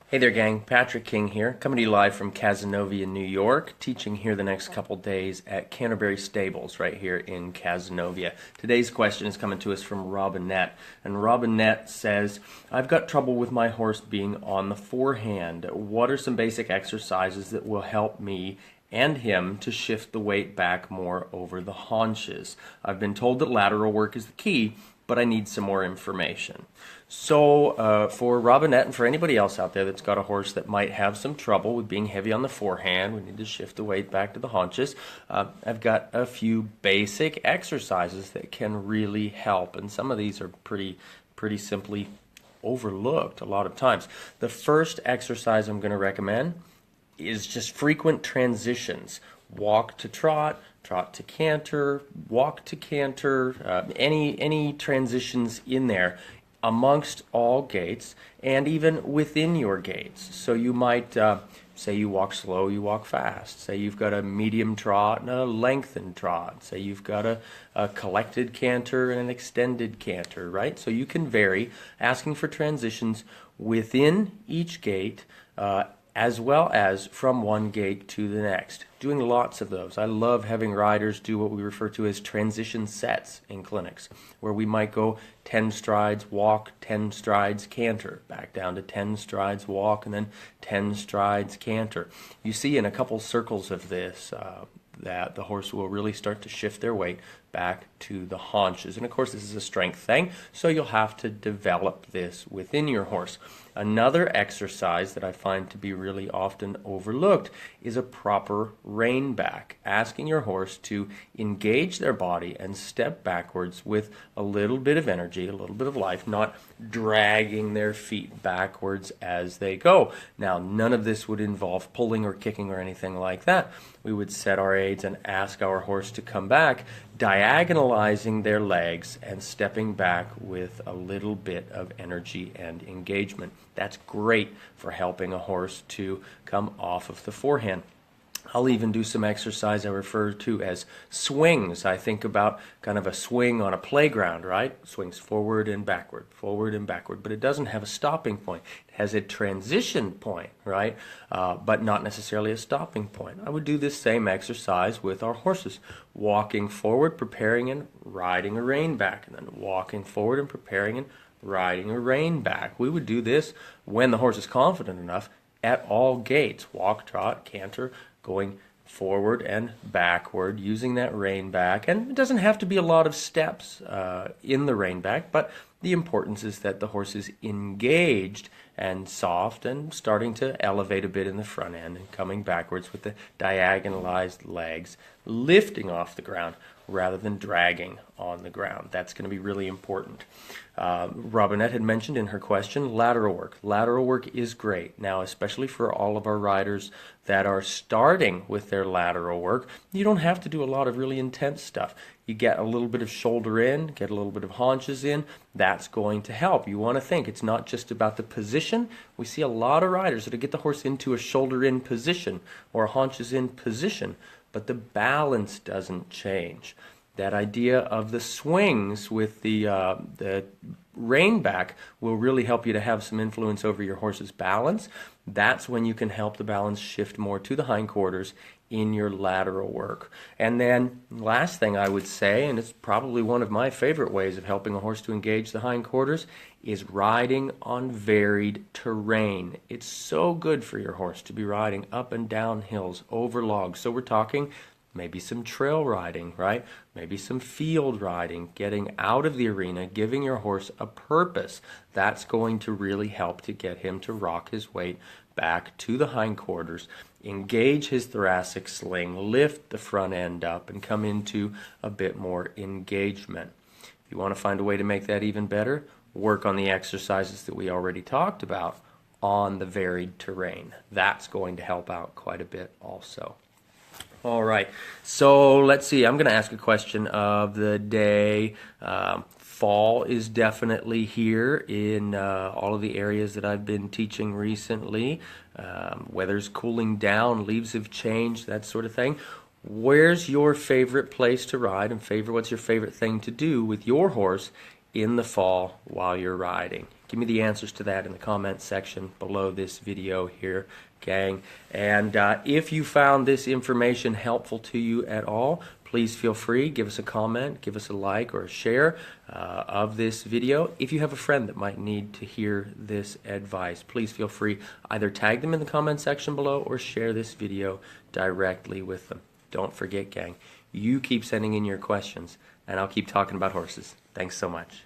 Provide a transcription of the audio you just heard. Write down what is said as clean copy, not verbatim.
Hey there, gang. Patrick King here, coming to you live from Cazenovia, New York, teaching here the next couple days at Canterbury Stables right here in Cazenovia. Today's question is coming to us from Robinette, and Robinette says, I've got trouble with my horse being on the forehand. What are some basic exercises that will help me and him to shift the weight back more over the haunches? I've been told that lateral work is the key, but I need some more information. So for Robinette and for anybody else out there that's got a horse that might have some trouble with being heavy on the forehand, we need to shift the weight back to the haunches. I've got a few basic exercises that can really help, and some of these are pretty simply overlooked a lot of times. The first exercise I'm going to recommend is just frequent transitions. Walk to trot, trot to canter, walk to canter, any transitions in there amongst all gaits and even within your gaits. So you might say you walk slow, you walk fast. Say you've got a medium trot and a lengthened trot. Say you've got a collected canter and an extended canter, right? So you can vary, asking for transitions within each gait as well as from one gait to the next. Doing lots of those. I love having riders do what we refer to as transition sets in clinics, where we might go 10 strides, walk, 10 strides, canter, back down to 10 strides, walk, and then 10 strides, canter. You see in a couple circles of this that the horse will really start to shift their weight back to the haunches. And of course, this is a strength thing, so you'll have to develop this within your horse. Another exercise that I find to be really often overlooked is a proper rein back, asking your horse to engage their body and step backwards with a little bit of energy, a little bit of life, not dragging their feet backwards as they go. Now, none of this would involve pulling or kicking or anything like that. We would set our aids and ask our horse to come back, diagonalizing their legs and stepping back with a little bit of energy and engagement. That's great for helping a horse to come off of the forehand. I'll even do some exercise I refer to as swings. I think about kind of a swing on a playground, right? Swings forward and backward, but it doesn't have a stopping point. It has a transition point, right? But not necessarily a stopping point. I would do this same exercise with our horses. Walking forward, preparing and riding a rein back, and then walking forward and preparing and riding a rein back. We would do this when the horse is confident enough at all gaits. Walk, trot, canter, going forward and backward, using that rein back. And it doesn't have to be a lot of steps in the rein back, but the importance is that the horse is engaged and soft and starting to elevate a bit in the front end and coming backwards with the diagonalized legs, lifting off the ground rather than dragging on the ground. That's going to be really important. Robinette had mentioned in her question lateral work. Lateral work is great. Now, especially for all of our riders that are starting with their lateral work, you don't have to do a lot of really intense stuff. You get a little bit of shoulder in, get a little bit of haunches in, that's going to help. You want to think it's not just about the position. We see a lot of riders that get the horse into a shoulder in position or haunches in position, but the balance doesn't change. That idea of the swings with the rein back will really help you to have some influence over your horse's balance. That's when you can help the balance shift more to the hindquarters in your lateral work. And then last thing I would say, and it's probably one of my favorite ways of helping a horse to engage the hindquarters, is riding on varied terrain. It's so good for your horse to be riding up and down hills, over logs. So we're talking maybe some trail riding, right? Maybe some field riding, getting out of the arena, giving your horse a purpose. That's going to really help to get him to rock his weight back to the hindquarters, engage his thoracic sling, lift the front end up, and come into a bit more engagement. If you want to find a way to make that even better, work on the exercises that we already talked about on the varied terrain. That's going to help out quite a bit also. All right, so let's see. I'm going to ask a question of the day. Fall is definitely here in all of the areas that I've been teaching recently. Weather's cooling down, leaves have changed, that sort of thing. Where's your favorite place to ride, and what's your favorite thing to do with your horse in the fall while you're riding? Give me the answers to that in the comments section below this video here, gang. And if you found this information helpful to you at all, please feel free, give us a comment, give us a like or a share of this video. If you have a friend that might need to hear this advice, please feel free, either tag them in the comment section below or share this video directly with them. Don't forget, gang, you keep sending in your questions and I'll keep talking about horses. Thanks so much.